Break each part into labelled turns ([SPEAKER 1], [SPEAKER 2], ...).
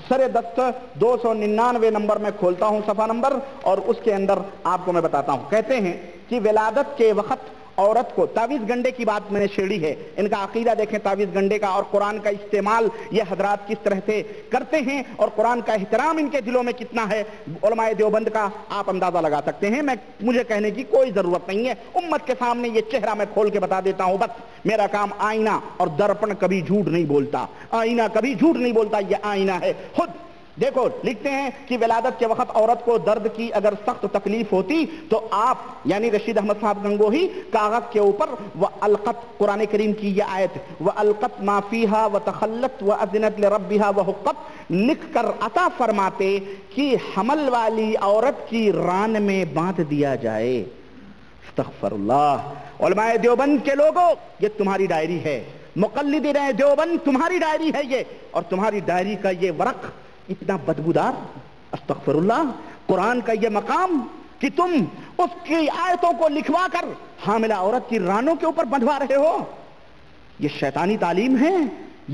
[SPEAKER 1] سر دست 299 نمبر میں کھولتا ہوں صفحہ نمبر، اور اس کے اندر آپ کو میں بتاتا ہوں. کہتے ہیں کہ ولادت کے وقت عورت کو تعویذ گنڈے کی بات میں نے چھیڑی ہے. ان کا عقیدہ دیکھیں تعویذ گنڈے کا، اور قرآن کا استعمال یہ حضرات کس طرح سے کرتے ہیں، اور قرآن کا احترام ان کے دلوں میں کتنا ہے. علماء دیوبند کا آپ اندازہ لگا سکتے ہیں. مجھے کہنے کی کوئی ضرورت نہیں ہے، امت کے سامنے یہ چہرہ میں کھول کے بتا دیتا ہوں. بس میرا کام آئینہ اور درپن کبھی جھوٹ نہیں بولتا، آئینہ کبھی جھوٹ نہیں بولتا، یہ آئینہ ہے خود. دیکھو لکھتے ہیں کہ ولادت کے وقت عورت کو درد کی اگر سخت تکلیف ہوتی تو آپ یعنی رشید احمد صاحب گنگوہی کاغذ کے اوپر وَأَلْقَتْ، قرآن کریم کی یہ آیت وَأَلْقَتْ مَا فِيهَا وَتَخَلَّتْ وَأَذِنَتْ لِرَبِّهَا وَحُقَّتْ لکھ کر عطا فرماتے کہ حمل والی عورت کی ران میں باندھ دیا جائے. استغفر اللہ. علماء دیوبند کے لوگوں یہ تمہاری ڈائری ہے، مقلدین دیوبند تمہاری ڈائری ہے یہ، اور تمہاری ڈائری کا یہ ورق اتنا بدبودار. استغفر اللہ. قرآن کا یہ مقام کہ تم اس کی آیتوں کو لکھوا کر حاملہ عورت کی رانوں کے اوپر بندھوا رہے ہو. یہ شیطانی تعلیم ہے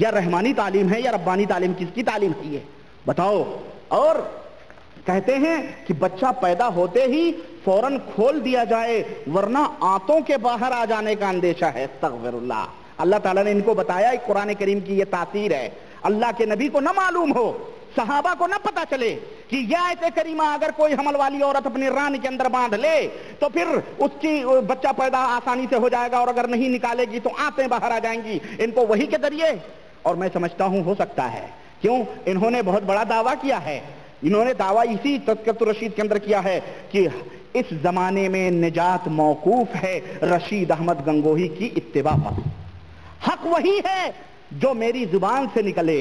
[SPEAKER 1] یا رحمانی تعلیم ہے یا ربانی تعلیم؟ کس کی تعلیم ہے یہ بتاؤ؟ اور کہتے ہیں کہ بچہ پیدا ہوتے ہی فوراً کھول دیا جائے ورنہ آنتوں کے باہر آ جانے کا اندیشہ ہے. استغفر اللہ. اللہ تعالیٰ نے ان کو بتایا قرآن کریم کی یہ تاثیر ہے. اللہ کے نبی کو نہ معلوم ہو، صحابہ کو نہ پتا چلے کہ یہ آیت کریمہ اگر کوئی حمل والی عورت اپنی ران کے اندر باندھ لے تو پھر اس کی بچہ پیدا آسانی سے ہو جائے گا، اور اگر نہیں نکالے گی تو آنتیں باہر آ جائیں گی. ان کو وحی کے ذریعے، اور میں سمجھتا ہوں ہو سکتا ہے کیوں انہوں نے بہت بڑا دعویٰ کیا ہے. انہوں نے دعویٰ اسی تذکرۃ الرشید کے اندر کیا ہے کہ اس زمانے میں نجات موقوف ہے رشید احمد گنگوہی کی اتباع پر. حق وہی ہے جو میری زبان سے نکلے.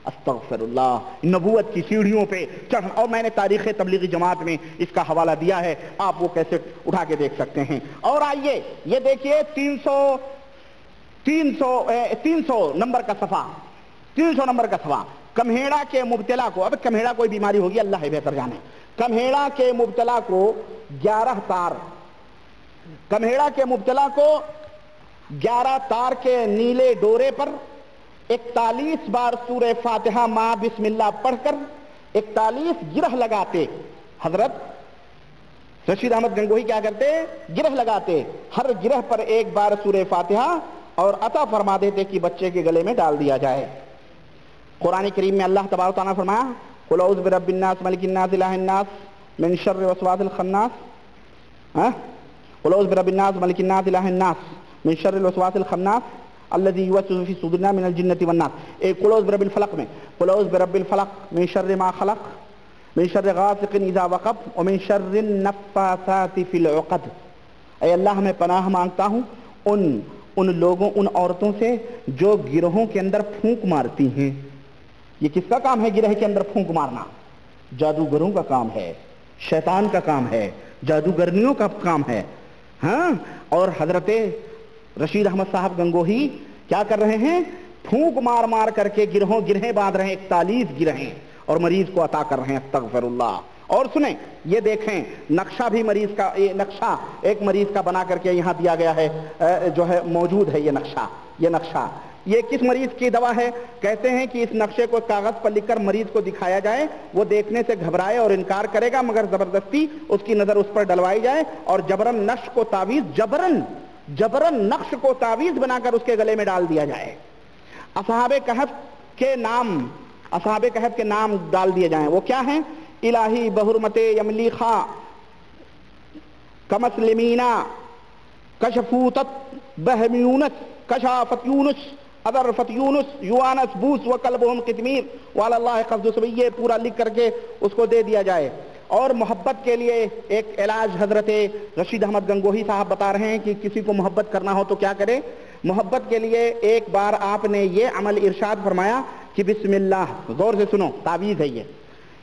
[SPEAKER 1] استغفر اللہ. نبوت کی سیڑھیوں پہ چڑھ، اور میں نے تاریخ تبلیغی جماعت میں اس کا حوالہ دیا ہے، آپ وہ کیسے اٹھا کے دیکھ سکتے ہیں. اور آئیے یہ دیکھیے 300 نمبر کا صفحہ، 300 نمبر کا صفحہ. کمہیڑا کے مبتلا کو، اب کمہیڑا کوئی بیماری ہوگی اللہ ہے بہتر جانے، کمہیڑا کے مبتلا کو 11 تار، کمہیڑا کے مبتلا کو 11 تار کے نیلے ڈورے پر 41 بار سورہ فاتحہ ماں بسم اللہ پڑھ کر 41 گرہ لگاتے. حضرت رشید احمد گنگوہی کیا کرتے؟ گرہ لگاتے، ہر گرہ پر ایک بار سورہ فاتحہ اور عطا فرما دیتے کہ بچے کے گلے میں ڈال دیا جائے. قرآن کریم میں اللہ تبارک و تعالیٰ نے فرمایا قل اعوذ برب الناس ملک الناس الہ الناس من شر الوسواس الخناس. قل اعوذ برب الناس ملک الناس الہ الناس من شر الوسواس الخناس الذي يوسوس في صدورنا من الجنة والناس. ایک قل اعوذ برب الفلق میں قل اعوذ برب الفلق من شر ما خلق من شر غاسق اذا وقب ومن شر النفاثات في العقد. اے اللہ میں پناہ مانگتا ہوں ان لوگوں، ان عورتوں سے جو گروہوں کے اندر پھونک مارتی ہیں. یہ کس کا کام ہے گرہ کے اندر پھونک مارنا؟ جادوگروں کا کام ہے، شیطان کا کام ہے، جادوگرنیوں کا کام ہے. ہاں، اور حضرت رشید احمد صاحب گنگوہی کیا کر رہے ہیں؟ پھونک مار مار کر کے گرہیں باندھ رہے ہیں، 41 گرہیں، اور مریض کو عطا کر رہے ہیں. استغفر اللہ. اور سنیں یہ دیکھیں نقشہ بھی مریض کا، یہ نقشہ ایک مریض کا بنا کر کے یہاں دیا گیا ہے، جو ہے موجود ہے یہ نقشہ. یہ کس مریض کی دوا ہے؟ کہتے ہیں کہ اس نقشے کو کاغذ پر لکھ کر مریض کو دکھایا جائے، وہ دیکھنے سے گھبرائے اور انکار کرے گا، مگر زبردستی اس کی نظر اس پر ڈلوائی جائے اور جبرن نقش کو تعویذ بنا کر اس کے گلے میں ڈال دیا جائے. اصحاب کہف کے نام ڈال دیے جائیں. وہ کیا ہیں؟ الہی بحرمت یملیخا کمسلمینا کشفوتت بہمیونس کشافت یونس ادرفت یونس یوانس بوس وکلبہم قطمیر وعلی اللہ قصد سبی. یہ پورا لکھ کر کے اس کو دے دیا جائے. اور محبت کے لیے ایک علاج حضرت رشید احمد گنگوہی صاحب بتا رہے ہیں کہ کسی کو محبت کرنا ہو تو کیا کرے. محبت کے لیے ایک بار آپ نے یہ عمل ارشاد فرمایا کہ بسم اللہ، غور سے سنو، تعویذ ہے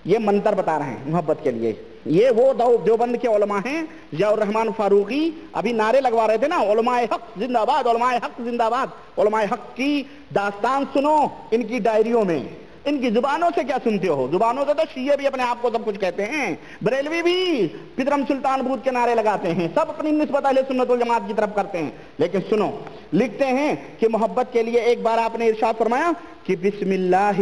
[SPEAKER 1] یہ منتر بتا رہے ہیں محبت کے لیے. یہ وہ دیوبند کے علماء ہیں، ضیاء الرحمن فاروقی ابھی نعرے لگوا رہے تھے نا، علماء حق زندہ باد، علماء حق زندہ باد. علماء حق کی داستان سنو ان کی ڈائریوں میں. ان کی زبانوں سے کیا سنتے ہو؟ زبانوں سے تو شیعہ بھی اپنے آپ کو سب کچھ کہتے ہیں، بریلوی بھی پدرم سلطان بود کے نعرے لگاتے ہیں، سب اپنی نسبت اہل سنت والجماعت کی طرف کرتے ہیں. لیکن سنو، لکھتے ہیں کہ محبت کے لیے ایک بار آپ نے ارشاد فرمایا کہ بسم اللہ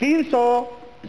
[SPEAKER 1] 300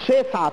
[SPEAKER 1] 6-7,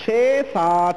[SPEAKER 1] 6-7